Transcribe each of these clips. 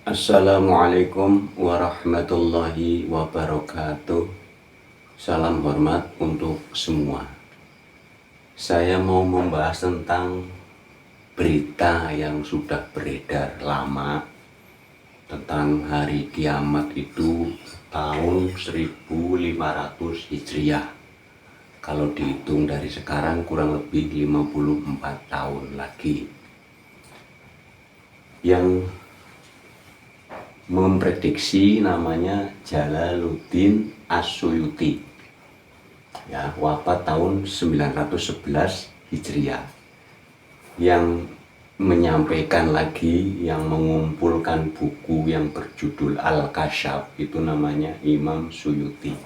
Assalamualaikum warahmatullahi wabarakatuh. Salam hormat untuk semua. Saya mau membahas tentang berita yang sudah beredar lama tentang hari kiamat itu tahun 1500 Hijriah. Kalau dihitung dari sekarang kurang lebih 54 tahun lagi. Yang memprediksi namanya Jalaluddin As-Suyuti, ya, wafat tahun 911 Hijriah. Yang menyampaikan lagi, yang mengumpulkan buku yang berjudul Al-Kasyaf itu namanya Imam Suyuti.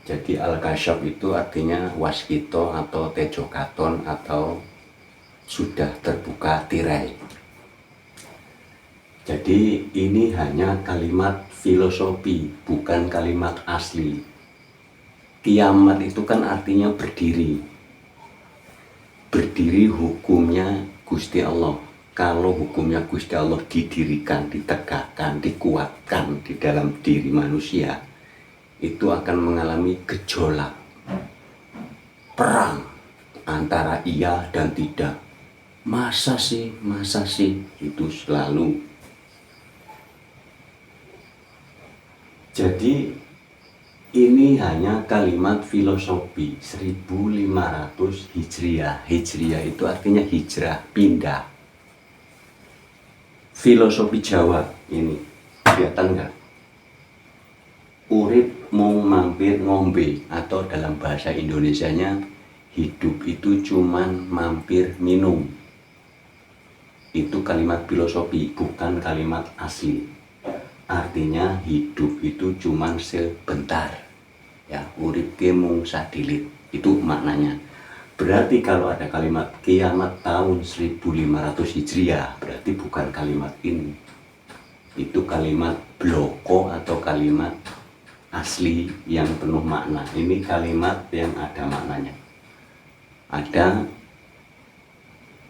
Jadi Al-Kasyaf itu artinya waskito atau tejokaton atau sudah terbuka tirai. Jadi ini hanya kalimat filosofi, bukan kalimat asli. Kiamat itu kan artinya berdiri. Berdiri hukumnya Gusti Allah. Kalau hukumnya Gusti Allah didirikan, ditegakkan, dikuatkan di dalam diri manusia, itu akan mengalami gejolak, perang antara iya dan tidak. Masa sih, itu selalu. Jadi ini hanya kalimat filosofi 1500 Hijriah. Hijriah itu artinya hijrah, pindah. Filosofi Jawa ini, kelihatan nggak? Urip mau mampir ngombe, atau dalam bahasa Indonesianya hidup itu cuman mampir minum. Itu kalimat filosofi, bukan kalimat asli. Artinya hidup itu cuman sebentar, ya, urip ke mung sadilit, itu maknanya. Berarti kalau ada kalimat kiamat tahun 1500 Hijriah, berarti bukan kalimat ini. Itu kalimat bloko atau kalimat asli yang penuh makna. Ini kalimat yang ada maknanya. Ada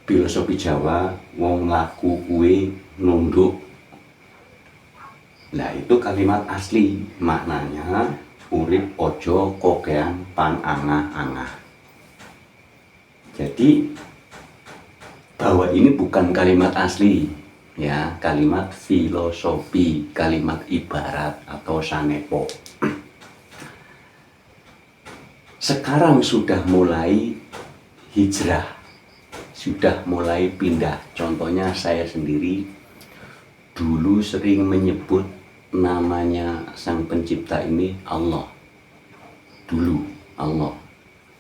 filosofi Jawa, wong laku kuwe nunduk. Nah, itu kalimat asli, maknanya urip ojo kokean pan angah-angah. Jadi bahwa ini bukan kalimat asli, ya, kalimat filosofi, kalimat ibarat atau sanepo. Sekarang sudah mulai hijrah, sudah mulai pindah. Contohnya saya sendiri dulu sering menyebut namanya sang pencipta ini Allah. Dulu Allah.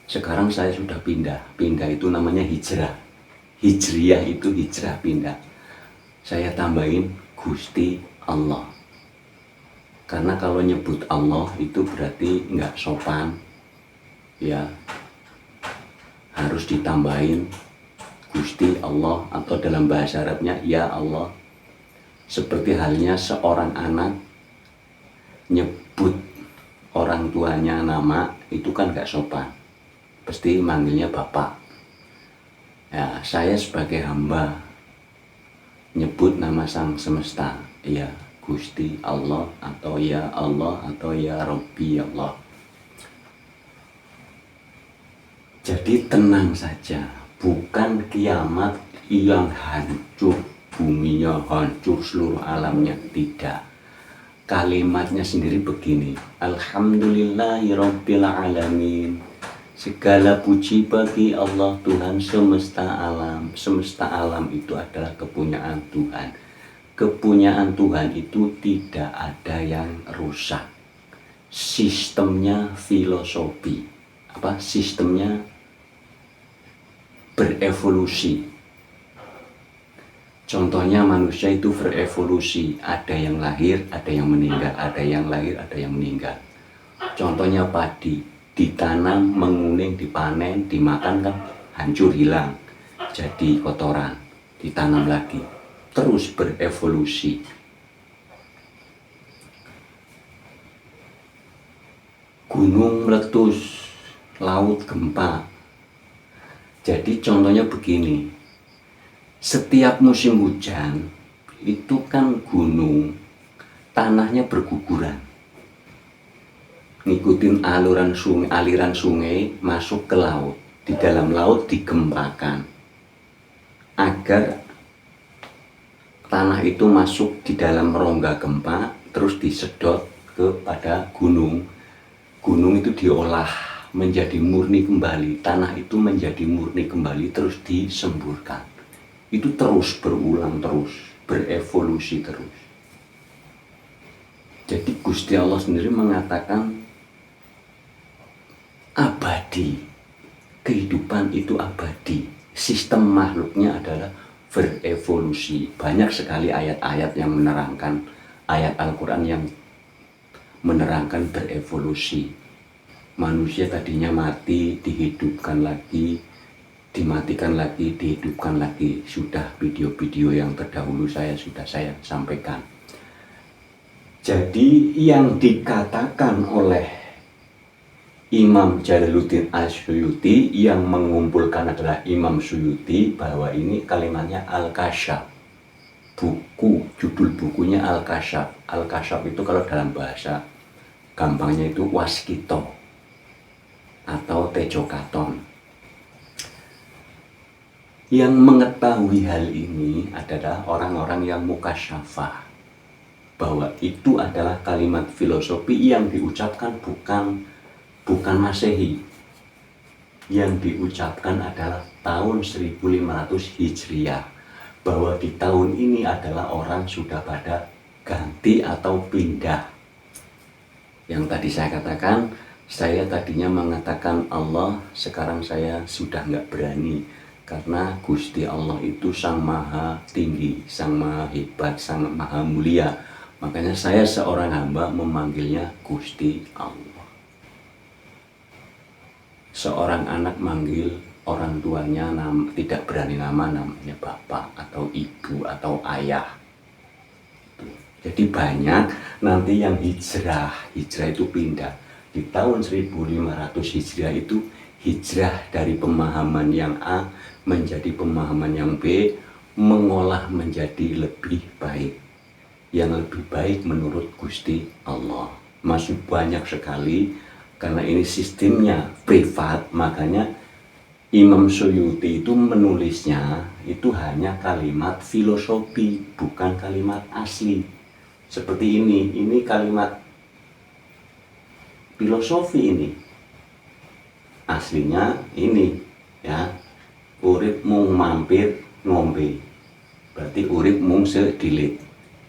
Sekarang saya sudah pindah. Pindah itu namanya hijrah. Hijriah itu hijrah, pindah. Saya tambahin Gusti Allah. Karena kalau nyebut Allah itu berarti nggak sopan, ya, harus ditambahin Gusti Allah, atau dalam bahasa Arabnya ya Allah. Seperti halnya seorang anak nyebut orang tuanya nama, itu kan gak sopan, pasti manggilnya bapak. Ya, saya sebagai hamba nyebut nama sang semesta, ya Gusti Allah, atau ya Allah, atau ya Rabbi Allah. Jadi tenang saja, bukan kiamat yang hancur, buminya hancur, seluruh alamnya, tidak. Kalimatnya sendiri begini, Alhamdulillahirabbil alamin. Segala puji bagi Allah, Tuhan semesta alam. Semesta alam itu adalah kepunyaan Tuhan. Kepunyaan Tuhan itu tidak ada yang rusak. Sistemnya filosofi, sistemnya berevolusi. Contohnya manusia itu berevolusi, ada yang lahir, ada yang meninggal, ada yang lahir, ada yang meninggal. Contohnya padi, ditanam, menguning, dipanen, dimakan kan hancur, hilang, jadi kotoran, ditanam lagi, terus berevolusi. Gunung meletus, laut gempa. Jadi contohnya begini, setiap musim hujan itu kan gunung, tanahnya berguguran, ngikutin aliran sungai masuk ke laut. Di dalam laut digempakan agar tanah itu masuk di dalam rongga gempa, terus disedot kepada gunung. Gunung itu diolah menjadi murni kembali, tanah itu menjadi murni kembali, terus disemburkan. Itu terus berulang terus, berevolusi terus. Jadi Gusti Allah sendiri mengatakan abadi, kehidupan itu abadi, sistem makhluknya adalah berevolusi. Banyak sekali ayat-ayat yang menerangkan, ayat Al-Quran yang menerangkan berevolusi. Manusia tadinya mati, dihidupkan lagi, dimatikan lagi, dihidupkan lagi. Sudah video-video yang terdahulu sudah saya sampaikan. Jadi yang dikatakan oleh Imam Jalaluddin As-Suyuti, yang mengumpulkan adalah Imam Suyuti, bahwa ini kalimatnya Al-Kasyaf. Judul bukunya Al-Kasyaf. Al-Kasyaf itu kalau dalam bahasa gampangnya itu waskito atau tejokaton. Yang mengetahui hal ini adalah orang-orang yang mukasyafah, bahwa itu adalah kalimat filosofi yang diucapkan bukan Masehi. Yang diucapkan adalah tahun 1500 Hijriah, bahwa di tahun ini adalah orang sudah pada ganti atau pindah. Yang tadi saya katakan, saya tadinya mengatakan Allah, sekarang saya sudah nggak berani, karena Gusti Allah itu Sang Maha Tinggi, Sang Maha Hebat, Sang Maha Mulia. Makanya saya seorang hamba memanggilnya Gusti Allah. Seorang anak manggil orang tuanya tidak berani namanya bapak atau ibu atau ayah. Jadi banyak nanti yang hijrah itu pindah. Di tahun 1500 Hijriah itu hijrah dari pemahaman yang A menjadi pemahaman yang B, mengolah menjadi lebih baik. Yang lebih baik menurut Gusti Allah. Masih banyak sekali, karena ini sistemnya privat, makanya Imam Suyuti itu menulisnya itu hanya kalimat filosofi, bukan kalimat asli. Seperti ini kalimat filosofi ini. Aslinya ini ya, urip mung mampir ngombe. Berarti urip mung sedilit.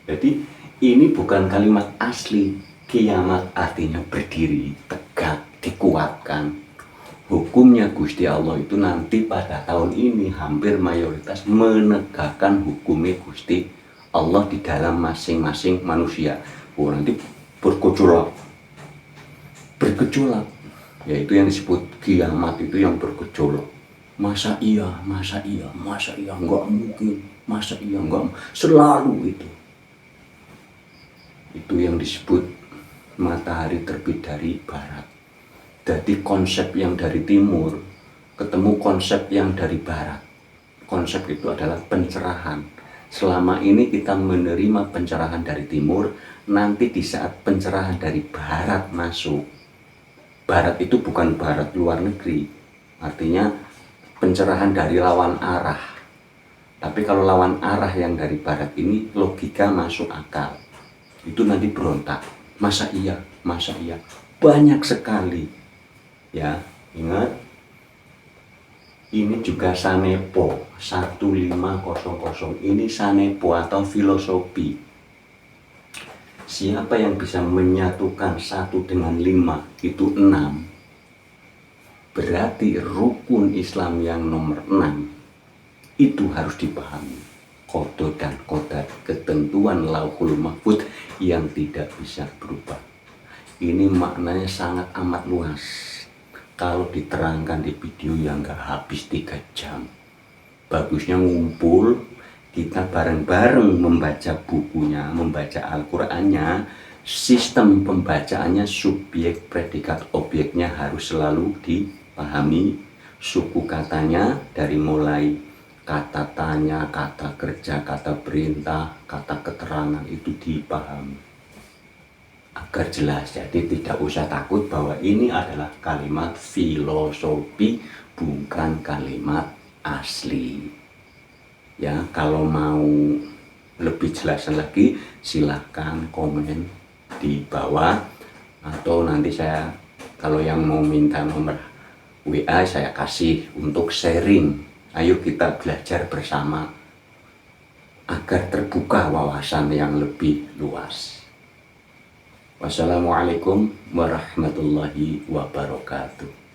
Jadi ini bukan kalimat asli. Kiamat artinya berdiri, tegak, dikuatkan. Hukumnya Gusti Allah itu nanti pada tahun ini hampir mayoritas menegakkan hukumnya Gusti Allah di dalam masing-masing manusia. Nanti bergejolak, yaitu yang disebut kiamat itu yang bergejolak. Masa iya, enggak mungkin, selalu itu. Itu yang disebut matahari terbit dari barat. Jadi konsep yang dari timur ketemu konsep yang dari barat. Konsep itu adalah pencerahan. Selama ini kita menerima pencerahan dari timur, nanti di saat pencerahan dari barat masuk. Barat itu bukan barat luar negeri. Artinya pencerahan dari lawan arah. Tapi kalau lawan arah yang dari barat ini logika masuk akal. Itu nanti berontak. Masa iya, banyak sekali ya. Ingat, ini juga Sanepo 1500, ini Sanepo atau filosofi. Siapa yang bisa menyatukan 1 dengan 5 itu 6, berarti rukun Islam yang nomor 6 itu harus dipahami. Qada dan qadar, ketentuan Lauhul Mahfuz yang tidak bisa berubah. Ini maknanya sangat amat luas. Kalau diterangkan di video yang gak habis 3 jam. Bagusnya ngumpul, kita bareng-bareng membaca bukunya, membaca Al-Qur'annya. Sistem pembacaannya subjek, predikat, objeknya harus selalu dipahami. Suku katanya dari mulai kata tanya, kata kerja, kata perintah, kata keterangan itu dipahami agar jelas. Jadi tidak usah takut bahwa ini adalah kalimat filosofi, bukan kalimat asli. Ya, kalau mau lebih jelas lagi silahkan komen di bawah, atau nanti saya kalau yang mau minta nomor WA saya kasih untuk sharing. Ayo kita belajar bersama agar terbuka wawasan yang lebih luas. Wassalamualaikum warahmatullahi wabarakatuh.